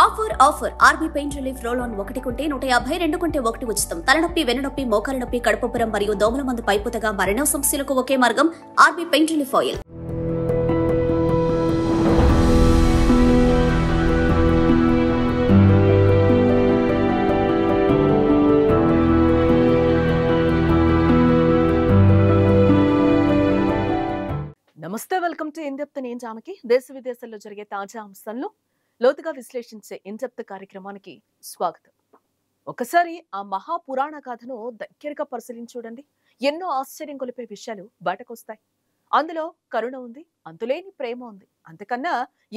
Offer RB pain relief roll on 1 కొంటే 150, 2 కొంటే 1 ఉచితం. తలనొప్పి, వెన్నునొప్పి, మోకాల నొప్పి, కడుపుపురం మరియు దోమల మందు పైపుతగా మరెన్నో సమస్యలకు ఒకే మార్గం ఆర్బీ పెయిన్ రిలీఫ్ ఆయిల్. నమస్తే, వెల్కమ్ టు ఇన్డెప్త్. నేను జానకి. దేశ విదేశాల్లో జరిగే తాజా అంశాలను లోతుగా విశ్లేషించే ఇన్డెప్త్ కార్యక్రమానికి స్వాగతం. ఒకసారి ఆ మహాపురాణ గాథను దగ్గరగా పరిశీలించి చూడండి. ఎన్నో ఆశ్చర్యం కొలిపే విషయాలు బయటకొస్తాయి. అందులో కరుణ ఉంది, అంతులేని ప్రేమ ఉంది, అంతకన్నా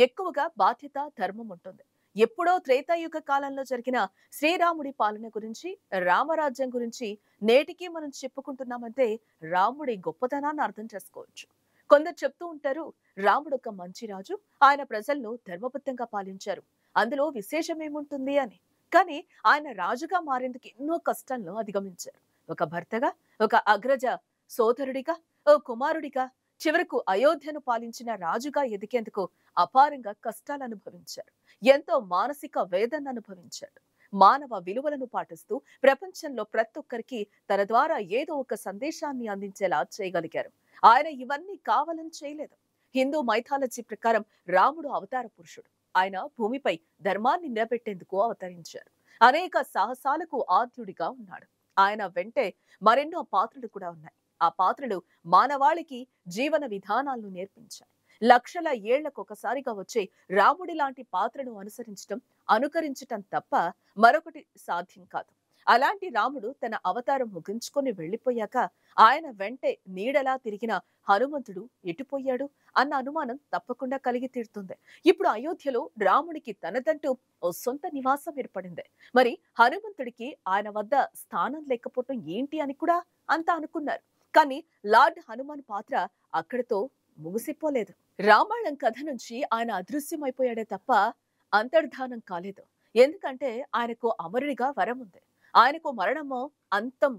ఎక్కువగా బాధ్యత, ధర్మం ఉంటుంది. ఎప్పుడో త్రేతాయుగ కాలంలో జరిగిన శ్రీరాముడి పాలన గురించి, రామరాజ్యం గురించి నేటికి మనం చెప్పుకుంటున్నామంటే రాముడి గొప్పతనాన్ని అర్థం చేసుకోవచ్చు. కొందరు చెప్తూ ఉంటారు, రాముడు ఒక మంచి రాజు, ఆయన ప్రజలను ధర్మబద్ధంగా పాలించారు, అందులో విశేషం ఏముంటుంది అని. కానీ ఆయన రాజుగా మారేందుకు ఎన్నో కష్టాలను అధిగమించారు. ఒక భర్తగా, ఒక అగ్రజ సోదరుడిగా, ఓ కుమారుడిగా, చివరకు అయోధ్యను పాలించిన రాజుగా ఎదిగేందుకు అపారంగా కష్టాలు అనుభవించారు. ఎంతో మానసిక వేదన అనుభవించారు. మానవ విలువలను పాటిస్తూ ప్రపంచంలో ప్రతి ఒక్కరికి తన ద్వారా ఏదో ఒక సందేశాన్ని అందించేలా చేయగలిగారు. ఆయన ఇవన్నీ కావాలని చేయలేదు. హిందూ మైథాలజీ ప్రకారం రాముడు అవతార పురుషుడు. ఆయన భూమిపై ధర్మాన్ని నిలబెట్టేందుకు అవతరించారు. అనేక సాహసాలకు ఆద్యుడిగా ఉన్నాడు. ఆయన వెంటే మరెన్నో పాత్రలు కూడా ఉన్నాయి. ఆ పాత్రలు మానవాళికి జీవన విధానాలను నేర్పించాయి. లక్షల ఏళ్లకొకసారిగా వచ్చే రాముడి లాంటి పాత్రను అనుకరించటం తప్ప మరొకటి సాధ్యం కాదు. అలాంటి రాముడు తన అవతారం ముగించుకొని వెళ్లిపోయాక ఆయన వెంటే నీడలా తిరిగిన హనుమంతుడు ఎటుపోయాడు అన్న అనుమానం తప్పకుండా కలిగి తీరుతుంది. ఇప్పుడు అయోధ్యలో రాముడికి తనదంటూ ఓ సొంత నివాసం ఏర్పడింది. మరి హనుమంతుడికి ఆయన వద్ద స్థానం లేకపోవటం ఏంటి అని కూడా అంతా అనుకున్నారు. కానీ లార్డ్ హనుమాన్ పాత్ర అక్కడితో ముగిసిపోలేదు. రామాయణం కథ నుంచి ఆయన అదృశ్యమైపోయాడే తప్ప అంతర్ధానం కాలేదు. ఎందుకంటే ఆయనకు అమరుడిగా వరం ఉంది. ఆయనకు మరణమో అంతం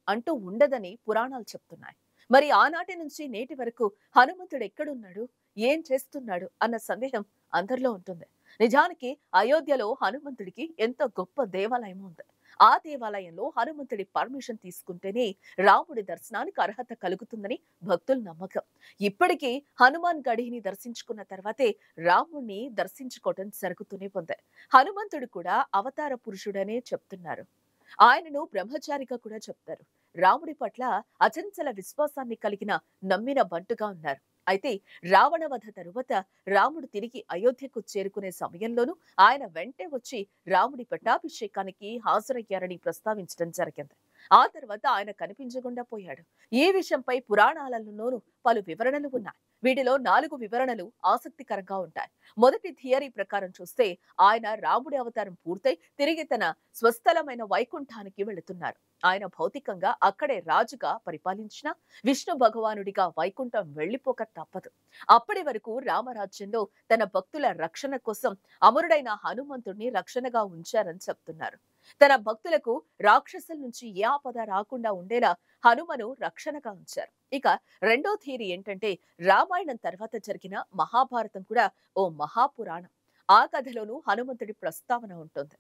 అంటూ ఉండదని పురాణాలు చెప్తున్నాయి. మరి ఆనాటి నుంచి నేటి వరకు హనుమంతుడు ఎక్కడున్నాడు, ఏం చేస్తున్నాడు అన్న సందేహం అందరిలో ఉంటుంది. నిజానికి అయోధ్యలో హనుమంతుడికి ఎంతో గొప్ప దేవాలయం ఉంది. ఆ దేవాలయంలో హనుమంతుడి పర్మిషన్ తీసుకుంటేనే రాముడి దర్శనానికి అర్హత కలుగుతుందని భక్తుల నమ్మకం. ఇప్పటికీ హనుమాన్ గడిని దర్శించుకున్న తర్వాతే రాముడిని దర్శించుకోవటం జరుగుతూనే ఉంది. హనుమంతుడు కూడా అవతార పురుషుడనే చెప్తున్నారు. ఆయనను బ్రహ్మచారిగా కూడా చెప్తారు. రాముడి పట్ల అచంచల విశ్వాసాన్ని కలిగిన నమ్మిన బంటుగా ఉన్నారు. అయితే రావణ వధ తరువాత రాముడు తిరిగి అయోధ్యకు చేరుకునే సమయంలోనూ ఆయన వెంటే వచ్చి రాముడి పట్టాభిషేకానికి హాజరయ్యారని ప్రస్తావించడం జరిగింది. ఆ తర్వాత ఆయన కనిపించకుండా పోయాడు. ఈ విషయంపై పురాణాలలోనూ పలు వివరణలు ఉన్నాయి. వీటిలో 4 వివరణలు ఆసక్తికరంగా ఉంటాయి. మొదటి థియరీ ప్రకారం చూస్తే ఆయన రాముడి అవతారం పూర్తయి తిరిగి తన స్వస్థలమైన వైకుంఠానికి వెళుతున్నారు. ఆయన భౌతికంగా అక్కడే రాజుగా పరిపాలించిన విష్ణు భగవానుడిగా వైకుంఠం వెళ్లిపోక తప్పదు. అప్పటి వరకు రామరాజ్యంలో తన భక్తుల రక్షణ కోసం అమరుడైన హనుమంతుడిని రక్షణగా ఉంచారని చెప్తున్నారు. తన భక్తులకు రాక్షసుల నుంచి ఏ ఆపద రాకుండా ఉండేలా హనుమను రక్షణగా ఉంచారు. ఇక రెండో థియరీ ఏంటంటే రామాయణం తర్వాత జరిగిన మహాభారతం కూడా ఓ మహాపురాణం. ఆ కథలోనూ హనుమంతుడి ప్రస్తావన ఉంటుంది.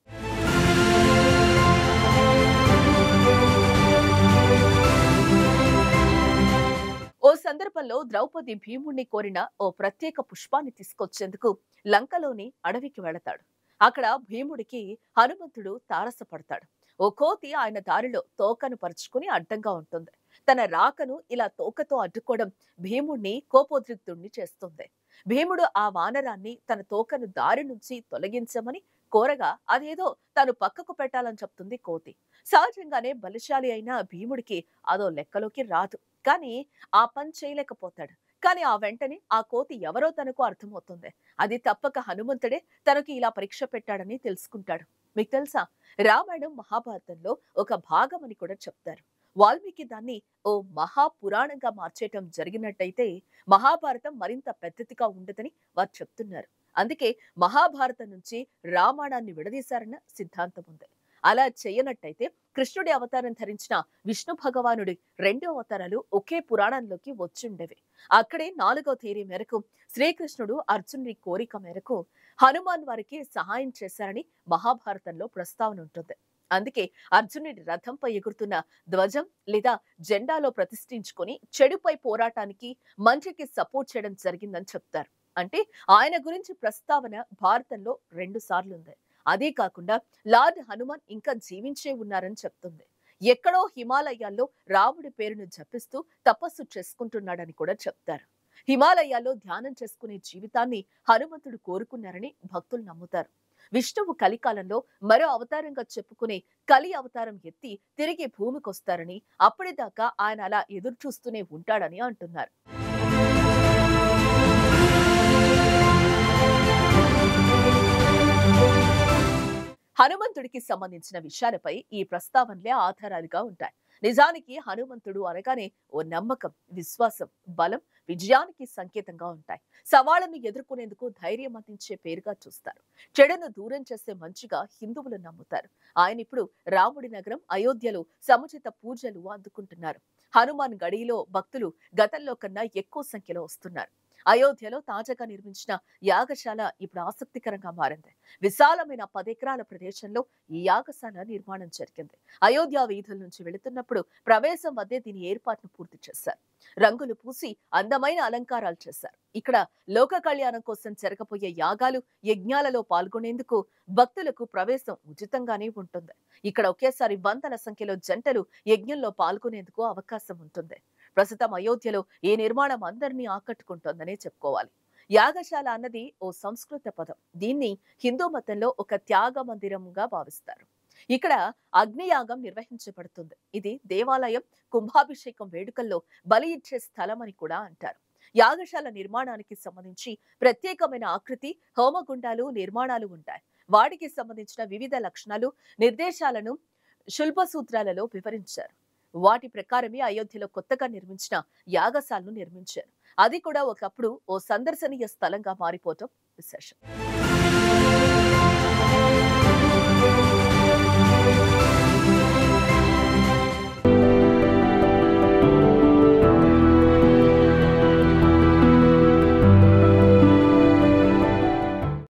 ఓ సందర్భంలో ద్రౌపది భీముణ్ణి కోరిన ఓ ప్రత్యేక పుష్పాన్ని తీసుకొచ్చేందుకు లంకలోని అడవికి వెళతాడు. అక్కడ భీముడికి హనుమంతుడు తారసపడతాడు. ఓ కోతి ఆయన దారిలో తోకను పరుచుకుని అడ్డంగా ఉంటుంది. తన రాకను ఇలా తోకతో అడ్డుకోవడం భీముణ్ణి కోపోద్రిక్తుణ్ణి చేస్తుంది. భీముడు ఆ వానరాన్ని తన తోకను దారి నుంచి తొలగించమని కోరగా అదేదో తను పక్కకు పెట్టాలని చెప్తుంది కోతి. సహజంగానే బలశాలి అయిన భీముడికి అదో లెక్కలోకి రాదు. కానీ ఆ పని చేయలేకపోతాడు. కానీ ఆ వెంటనే ఆ కోతి ఎవరో తనకు అర్థమవుతుంది. అది తప్పక హనుమంతుడే తనకి ఇలా పరీక్ష పెట్టాడని తెలుసుకుంటాడు. మీకు తెలుసా, రామాయణం మహాభారతంలో ఒక భాగం అని కూడా చెప్తారు. వాల్మీకి దాన్ని ఓ మహాపురాణంగా మార్చేయటం జరిగినట్టయితే మహాభారతం మరింత పెద్దదిగా ఉండదని వారు చెప్తున్నారు. అందుకే మహాభారతం నుంచి రామాయణాన్ని విడదీశారన్న సిద్ధాంతం ఉంది. అలా చేయనట్టయితే కృష్ణుడి అవతారం ధరించిన విష్ణు భగవానుడి 2 అవతారాలు ఒకే పురాణంలోకి వచ్చుండేవి. అక్కడే 4వ థియరీ మేరకు శ్రీకృష్ణుడు అర్జునుడి కోరిక మేరకు హనుమాన్ వారికి సహాయం చేశారని మహాభారతంలో ప్రస్తావన ఉంటుంది. అందుకే అర్జునుడి రథంపై ఎగురుతున్న ధ్వజం లేదా జెండాలో ప్రతిష్ఠించుకొని చెడుపై పోరాటానికి మంచికి సపోర్ట్ చేయడం జరిగిందని చెప్తారు. అంటే ఆయన గురించి ప్రస్తావన భారతంలో 2 సార్లు ఉంది. అదే కాకుండా లార్డ్ హనుమాన్ ఇంకా జీవించే ఉన్నారని చెప్తుంది. ఎక్కడో హిమాలయాల్లో రాముడి పేరును జపిస్తూ తపస్సు చేసుకుంటున్నాడని కూడా చెప్తారు. హిమాలయాల్లో ధ్యానం చేసుకునే జీవితాన్ని హనుమంతుడు కోరుకున్నారని భక్తులు నమ్ముతారు. విష్ణువు కలికాలంలో మరో అవతారంగా చెప్పుకునే కలి అవతారం ఎత్తి తిరిగి భూమికొస్తారని, అప్పటిదాకా ఆయన అలా ఎదురు చూస్తూనే ఉంటాడని అంటున్నారు. హనుమంతుడికి సంబంధించిన విషయాలపై ఈ ప్రస్తావనలే ఆధారాలుగా ఉంటాయి. నిజానికి హనుమంతుడు అనగానే ఓ నమ్మకం, విశ్వాసం, బలం, విజయానికి సంకేతంగా ఉంటాయి. సవాళ్లను ఎదుర్కొనేందుకు ధైర్యం అందించే పేరుగా చూస్తారు. చెడును దూరం చేసే మంచిగా హిందువులు నమ్ముతారు. ఆయన ఇప్పుడు రాముడి నగరం అయోధ్యలో సముచిత పూజలు అందుకుంటున్నారు. హనుమాన్ గడిలో భక్తులు గతంలో కన్నా ఎక్కువ సంఖ్యలో వస్తున్నారు. అయోధ్యలో తాజాగా నిర్మించిన యాగశాల ఇప్పుడు ఆసక్తికరంగా మారింది. విశాలమైన 10 ఎకరాల ప్రదేశంలో ఈ యాగశాల నిర్మాణం జరిగింది. అయోధ్య వీధుల నుంచి వెళుతున్నప్పుడు ప్రవేశం వద్దే దీని ఏర్పాటును పూర్తి చేశారు. రంగులు పూసి అందమైన అలంకారాలు చేశారు. ఇక్కడ లోక కళ్యాణం కోసం జరగబోయే యాగాలు, యజ్ఞాలలో పాల్గొనేందుకు భక్తులకు ప్రవేశం ఉచితంగానే ఉంటుంది. ఇక్కడ ఒకేసారి వందల సంఖ్యలో జంటలు యజ్ఞంలో పాల్గొనేందుకు అవకాశం ఉంటుంది. ప్రస్తుతం అయోధ్యలో ఈ నిర్మాణం అందరినీ ఆకట్టుకుంటోందనే చెప్పుకోవాలి. యాగశాల అన్నది ఓ సంస్కృత పదం. దీన్ని హిందూ మతంలో ఒక త్యాగ మందిరంగా భావిస్తారు. ఇక్కడ అగ్నియాగం నిర్వహించబడుతుంది. ఇది దేవాలయం, కుంభాభిషేకం వేడుకల్లో బలి ఇచ్చే స్థలం అని కూడా అంటారు. యాగశాల నిర్మాణానికి సంబంధించి ప్రత్యేకమైన ఆకృతి, హోమగుండాలు, నిర్మాణాలు ఉంటాయి. వాటికి సంబంధించిన వివిధ లక్షణాలు, నిర్దేశాలను శుల్బ సూత్రాలలో వివరించారు. వాటి ప్రకారమే అయోధ్యలో కొత్తగా నిర్మించిన యాగశాలను నిర్మించారు. అది కూడా ఒకప్పుడు ఓ సందర్శనీయ స్థలంగా మారిపోవటం విశేషం.